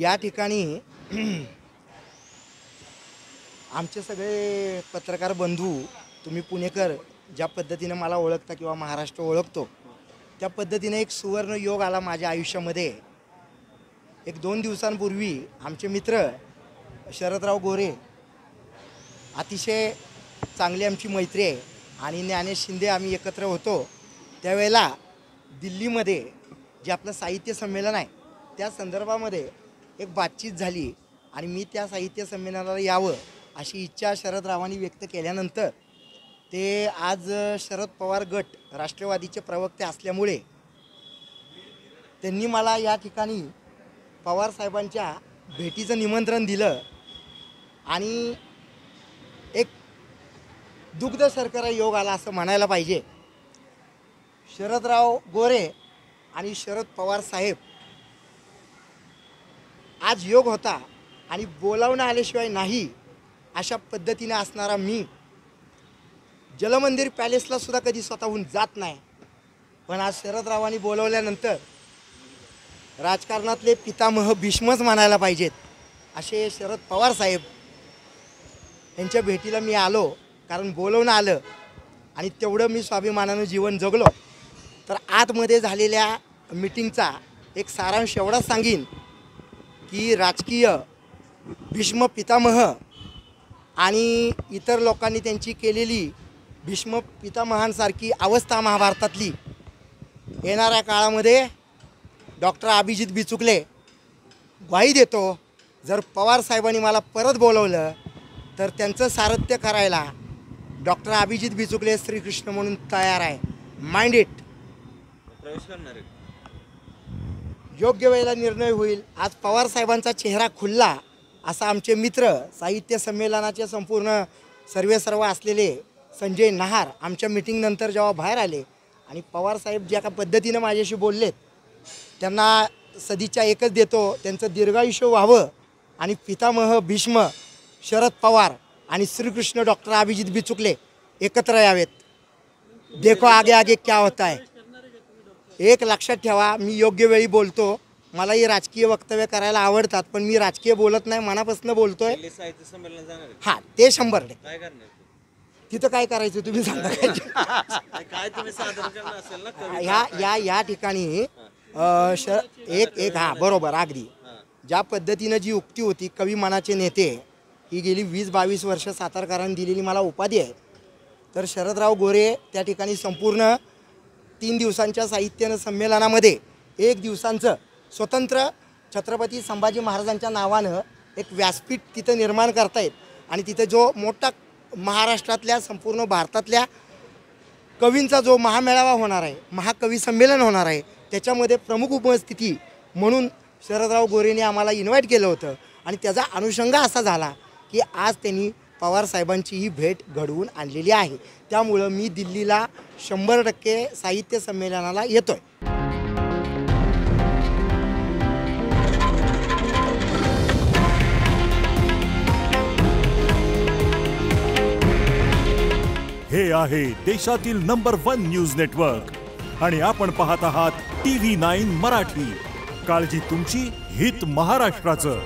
या ठिकाणी आमचे सगळे पत्रकार बंधू, तुम्ही पुणेकर ज्या पद्धतीने मला ओळखता किंवा महाराष्ट्र ओळखतो त्या पद्धतीने एक सुवर्ण योग आला माझ्या आयुष्यामध्ये। एक 2 दिवसांपूर्वी आमचे मित्र शरदराव गोरे, अतिशय चांगली आमची मैत्री आहे, आणि ज्ञानेश शिंदे आम्ही एकत्र होतो त्यावेळेला दिल्लीमध्ये जे आपलं साहित्य संमेलन आहे त्या संदर्भामध्ये एक बातचीत झाली आणि मी त्या साहित्य संमेलनाला यावं अशी इच्छा शरदरावांनी व्यक्त केल्यानंतर ते आज शरद पवार गट राष्ट्रवादीचे प्रवक्ते असल्यामुळे त्यांनी मला या ठिकाणी पवार साहेबांच्या भेटीचं निमंत्रण दिलं आणि एक दुग्ध शर्करा योग आला असं म्हणायला पाहिजे। शरदराव गोरे आणि शरद पवार साहेब आज योग होता आणि बोलावणं आल्याशिवाय नाही अशा पद्धतीने असणारा मी जलमंदिर पॅलेसला सुद्धा कधी स्वतःहून जात नाही, पण आज शरदरावांनी बोलवल्यानंतर राजकारणातले पितामह भीष्मच म्हणायला पाहिजेत असे शरद पवार साहेब यांच्या भेटीला मी आलो, कारण बोलवणं आलं आणि तेवढं मी स्वाभिमानानं जीवन जगलो। तर आतमध्ये झालेल्या मीटिंगचा एक सारांश एवढाच सांगीन की राजकीय भीष्म पितामह आणि इतर लोकांनी त्यांची केलेली भीष्म पितामहांसारखी अवस्था महाभारतातली येणाऱ्या काळामध्ये डॉक्टर अभिजित बिचुकले ग्वाही देतो, जर पवार साहेबांनी मला परत बोलवलं तर त्यांचं सारथ्य करायला डॉक्टर अभिजित बिचुकले श्रीकृष्ण म्हणून तयार आहे। Mind it. प्रवेश करणार आहे, योग्य वेळेला निर्णय होईल। आज पवार साहेबांचा चेहरा खुलला असा आमचे मित्र साहित्य संमेलनाचे संपूर्ण सर्व असलेले संजय नहार आमच्या मीटिंगनंतर जेव्हा बाहेर आले आणि पवार साहेब ज्या पद्धतीनं माझ्याशी बोललेत त्यांना सदिच्छा एकच देतो, त्यांचं दीर्घायुष्य व्हावं आणि पितामह भीष्म शरद पवार आणि श्रीकृष्ण डॉक्टर अभिजित बिचुकले एकत्र यावेत। देखो आगे आगे क्या होता है। एक लक्षात ठेवा, मी योग्य वेळी बोलतो, मलाही राजकीय वक्तव्य करायला आवडतात, पण मी राजकीय बोलत नाही, मनापासून बोलतोय। साहित्य संमेलन जाणार आहे, हां ते 100%। काय करणार तिथं काय करायचं तुम्ही सांगा। काय तुम्ही सादर करणार असेल ना या ठिकाणी एक हां बरोबर अगदी ज्या पद्धतीनं जी उक्ती होती, कवी मनाचे नेते ही गेली 20-22 वर्ष सातारकरांनी दिलेली मला उपाधी आहे। तर शरदराव गोरे त्या ठिकाणी संपूर्ण 3 दिवसांच्या साहित्य संमेलनामध्ये 1 दिवसांचं स्वतंत्र छत्रपती संभाजी महाराजांच्या नावानं एक व्यासपीठ तिथं निर्माण करतायत आणि तिथं जो मोठा महाराष्ट्रातल्या संपूर्ण भारतातल्या कवींचा जो महामेळावा होणार आहे, महाकवी संमेलन होणार आहे, त्याच्यामध्ये प्रमुख उपस्थिती म्हणून शरदराव गोरेने आम्हाला इन्व्हाइट केलं होतं आणि त्याचा अनुषंग असा झाला की आज त्यांनी पवार साहेबांची ही भेट घडवून आणलेली आहे। त्यामुळं मी दिल्लीला 100% साहित्य संमेलनाला येतोय। हे आहे देशातील नंबर 1 न्यूज नेटवर्क आणि आपण पाहत आहात TV9 मराठी। काळजी तुमची, हित महाराष्ट्राचं।